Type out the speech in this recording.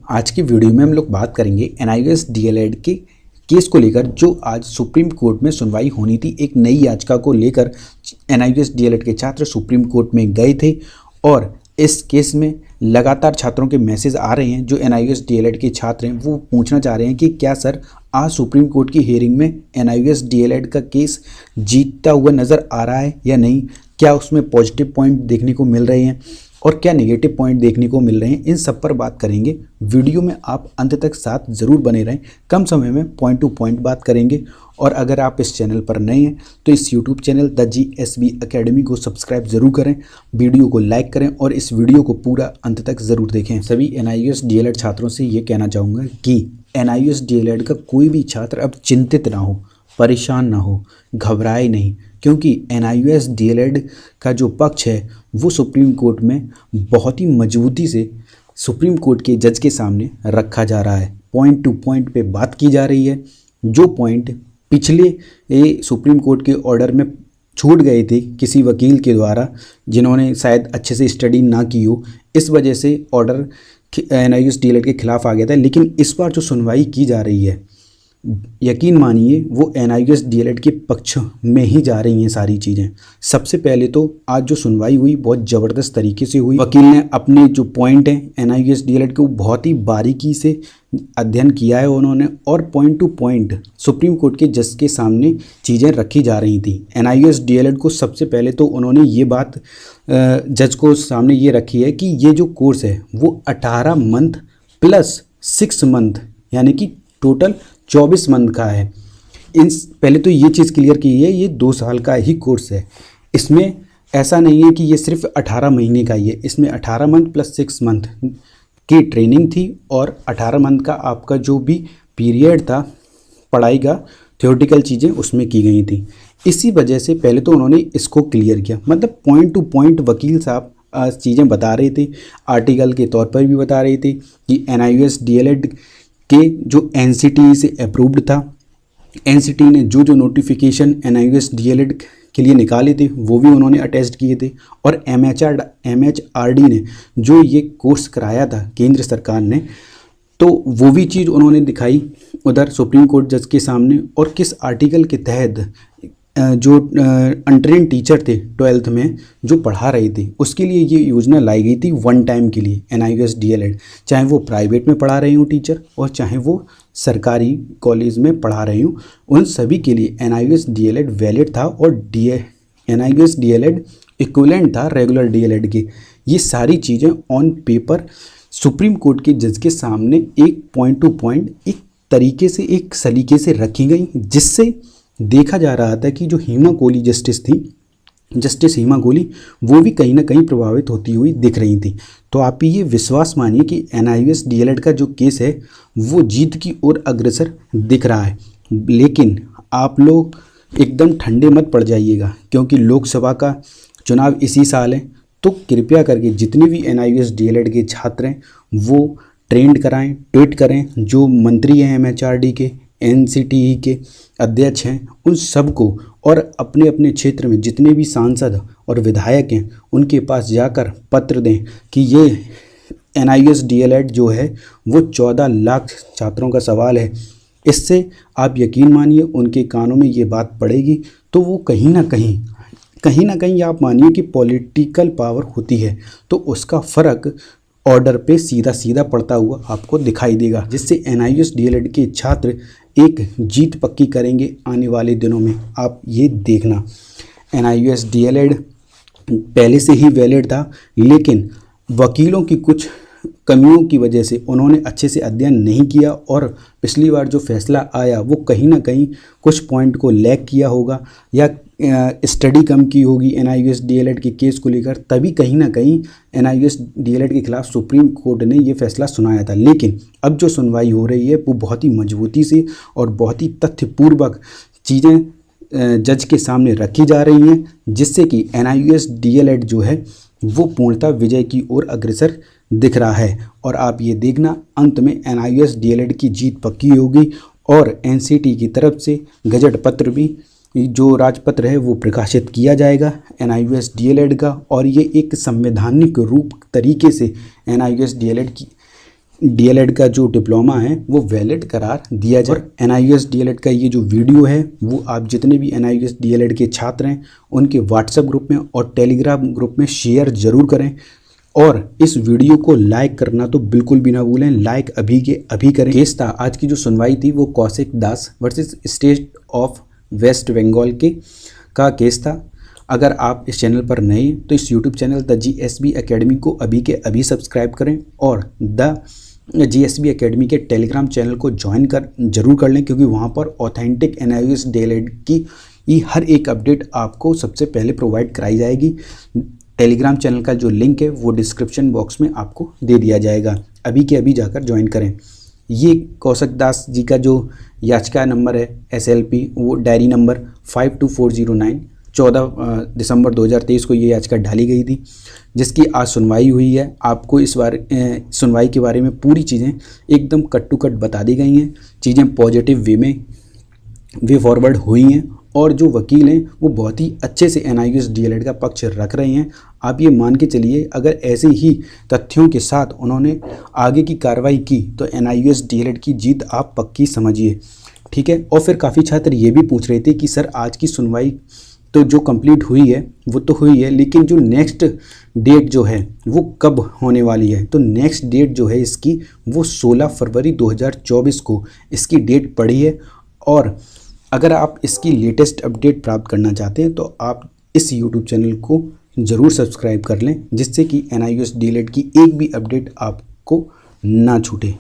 आज की वीडियो में हम लोग बात करेंगे एनआईओएस डीएलएड के केस को लेकर, जो आज सुप्रीम कोर्ट में सुनवाई होनी थी। एक नई याचिका को लेकर एनआईओएस डीएलएड के छात्र सुप्रीम कोर्ट में गए थे और इस केस में लगातार छात्रों के मैसेज आ रहे हैं। जो एनआईओएस डीएलएड के छात्र हैं वो पूछना चाह रहे हैं कि क्या सर आज सुप्रीम कोर्ट की हियरिंग में एनआईओएस डीएलएड का केस जीतता हुआ नज़र आ रहा है या नहीं, क्या उसमें पॉजिटिव पॉइंट देखने को मिल रहे हैं और क्या नेगेटिव पॉइंट देखने को मिल रहे हैं। इन सब पर बात करेंगे। वीडियो में आप अंत तक साथ ज़रूर बने रहें। कम समय में पॉइंट टू पॉइंट बात करेंगे। और अगर आप इस चैनल पर नए हैं तो इस YouTube channel the GSB academy को सब्सक्राइब ज़रूर करें, वीडियो को लाइक करें और इस वीडियो को पूरा अंत तक ज़रूर देखें। सभी एनआईओएस डीएलएड छात्रों से ये कहना चाहूँगा कि एनआईओएस डीएलएड का कोई भी छात्र अब चिंतित ना हो, परेशान ना हो, घबराए नहीं, क्योंकि एनआईओएस डीएलएड का जो पक्ष है वो सुप्रीम कोर्ट में बहुत ही मजबूती से सुप्रीम कोर्ट के जज के सामने रखा जा रहा है। पॉइंट टू पॉइंट पे बात की जा रही है। जो पॉइंट पिछले सुप्रीम कोर्ट के ऑर्डर में छूट गए थे किसी वकील के द्वारा, जिन्होंने शायद अच्छे से स्टडी ना की हो, इस वजह से ऑर्डर एनआईओएस डीएलएड के खिलाफ आ गया था। लेकिन इस बार जो सुनवाई की जा रही है, यकीन मानिए वो एनआईओएस डीएलएड के पक्ष में ही जा रही हैं सारी चीज़ें। सबसे पहले तो आज जो सुनवाई हुई बहुत ज़बरदस्त तरीके से हुई। वकील ने अपने जो पॉइंट हैं एनआईओएस डीएलएड के वो बहुत ही बारीकी से अध्ययन किया है उन्होंने, और point two point supreme court के जज के सामने चीज़ें रखी जा रही थी। एनआईओएस डीएलएड को सबसे पहले तो उन्होंने ये बात जज को सामने ये रखी है कि ये जो कोर्स है वो 18 मंथ प्लस 6 मंथ यानी कि टोटल 24 मंथ का है। पहले तो ये चीज़ क्लियर की है, ये 2 साल का ही कोर्स है। इसमें ऐसा नहीं है कि ये सिर्फ 18 महीने का ही है। इसमें 18 मंथ प्लस 6 मंथ की ट्रेनिंग थी और 18 मंथ का आपका जो भी पीरियड था पढ़ाई का, थ्योरेटिकल चीज़ें उसमें की गई थी। इसी वजह से पहले तो उन्होंने इसको क्लियर किया। मतलब पॉइंट टू पॉइंट वकील साहब चीज़ें बता रहे थे, आर्टिकल के तौर पर भी बता रहे थे कि एनआईओएस डीएलएड के जो एनसीटी से अप्रूव्ड था, एनसीटी ने जो नोटिफिकेशन एनआईओएस डीएलएड के लिए निकाले थे वो भी उन्होंने अटेस्ट किए थे, और एमएचआरडी ने जो ये कोर्स कराया था केंद्र सरकार ने, तो वो भी चीज़ उन्होंने दिखाई उधर सुप्रीम कोर्ट जज के सामने। और किस आर्टिकल के तहत जो अनट्रेन टीचर थे 12th में जो पढ़ा रहे थे, उसके लिए ये योजना लाई गई थी वन टाइम के लिए। एनआईओएस डीएलएड चाहे वो प्राइवेट में पढ़ा रहे हों टीचर और चाहे वो सरकारी कॉलेज में पढ़ा रहे हों, उन सभी के लिए एनआईओएस डीएलएड वैलिड था और एनआईओएस डीएलएड इक्विवेलेंट था रेगुलर डीएलएड के। ये सारी चीज़ें ऑन पेपर सुप्रीम कोर्ट के जज के सामने एक पॉइंट टू पॉइंट एक तरीके से एक सलीके से रखी गई, जिससे देखा जा रहा था कि जो हेमा कोहली जस्टिस थी, जस्टिस हेमा कोहली, वो भी कहीं ना कहीं प्रभावित होती हुई दिख रही थी। तो आप ये विश्वास मानिए कि एनआईओएस डीएलएड का जो केस है वो जीत की ओर अग्रसर दिख रहा है। लेकिन आप लोग एकदम ठंडे मत पड़ जाइएगा, क्योंकि लोकसभा का चुनाव इसी साल है। तो कृपया करके जितने भी एनआईओएस डीएलएड के छात्र हैं वो ट्रेंड कराएं, ट्वीट करें। जो मंत्री हैं एमएचआरडी के, एनसीटीई के अध्यक्ष हैं, उन सबको, और अपने अपने क्षेत्र में जितने भी सांसद और विधायक हैं उनके पास जाकर पत्र दें कि ये एनआईओएस डीएलएड जो है वो 14 लाख छात्रों का सवाल है। इससे आप यकीन मानिए उनके कानों में ये बात पड़ेगी तो वो कहीं ना कहीं आप मानिए कि पॉलिटिकल पावर होती है तो उसका फ़र्क ऑर्डर पे सीधा सीधा पड़ता हुआ आपको दिखाई देगा, जिससे एनआईओएस डीएलएड के छात्र एक जीत पक्की करेंगे आने वाले दिनों में। आप ये देखना, एनआईओएस डीएलएड पहले से ही वैलिड था, लेकिन वकीलों की कुछ कमियों की वजह से उन्होंने अच्छे से अध्ययन नहीं किया और पिछली बार जो फैसला आया वो कहीं ना कहीं कुछ पॉइंट को लैग किया होगा या स्टडी कम की होगी एनआईओएस डीएलएड के केस को लेकर, तभी कहीं ना कहीं एनआईओएस डीएलएड के खिलाफ सुप्रीम कोर्ट ने ये फैसला सुनाया था। लेकिन अब जो सुनवाई हो रही है वो बहुत ही मजबूती से और बहुत ही तथ्यपूर्वक चीज़ें जज के सामने रखी जा रही हैं, जिससे कि एनआईओएस डीएलएड जो है वो पूर्णतः विजय की ओर अग्रसर दिख रहा है। और आप ये देखना अंत में एनआईओएस डीएलएड की जीत पक्की होगी और एनसीटी की तरफ से गजट पत्र भी, जो राजपत्र है वो प्रकाशित किया जाएगा एनआईओएस डीएलएड का, और ये एक संवैधानिक रूप तरीके से एनआईओएस डीएलएड डीएलएड का जो डिप्लोमा है वो वैलिड करार दिया जाए। और एनआईयूएस डीएलएड का ये जो वीडियो है वो आप जितने भी एनआईयूएस डीएलएड के छात्र हैं उनके व्हाट्सएप ग्रुप में और टेलीग्राम ग्रुप में शेयर ज़रूर करें। और इस वीडियो को लाइक करना तो बिल्कुल भी ना भूलें, लाइक अभी के अभी करें। केस था, आज की जो सुनवाई थी वो Kaushik Das versus state of West Bengal के का केस था। अगर आप इस चैनल पर नए हैं तो इस YouTube channel the GSB academy को अभी के अभी सब्सक्राइब करें और द जीएसबी एकेडमी के टेलीग्राम चैनल को ज्वाइन जरूर कर लें, क्योंकि वहाँ पर ऑथेंटिक एनआईयूएस डीएलएड की हर एक अपडेट आपको सबसे पहले प्रोवाइड कराई जाएगी। टेलीग्राम चैनल का जो लिंक है वो डिस्क्रिप्शन बॉक्स में आपको दे दिया जाएगा, अभी के अभी जाकर ज्वाइन करें। ये कौशिक दास जी का जो याचिका नंबर है एसएलपी वो डायरी नंबर 52409 14 दिसंबर 2023 को ये याचिका डाली गई थी, जिसकी आज सुनवाई हुई है। आपको इस बार सुनवाई के बारे में पूरी चीज़ें एकदम कट टू कट बता दी गई हैं, चीज़ें पॉजिटिव वे फॉरवर्ड हुई हैं और जो वकील हैं वो बहुत ही अच्छे से एनआईयूएस डीएलएड का पक्ष रख रहे हैं। आप ये मान के चलिए, अगर ऐसे ही तथ्यों के साथ उन्होंने आगे की कार्रवाई की तो एनआईयूएस डीएलएड की जीत आप पक्की समझिए, ठीक है। और फिर काफ़ी छात्र ये भी पूछ रहे थे कि सर आज की सुनवाई तो जो कंप्लीट हुई है वो तो हुई है, लेकिन जो नेक्स्ट डेट जो है वो कब होने वाली है। तो नेक्स्ट डेट जो है इसकी वो 16 फरवरी 2024 को इसकी डेट पड़ी है। और अगर आप इसकी लेटेस्ट अपडेट प्राप्त करना चाहते हैं तो आप इस यूट्यूब चैनल को ज़रूर सब्सक्राइब कर लें, जिससे कि एनआईयूएस डीएलएड की एक भी अपडेट आपको ना छूटे।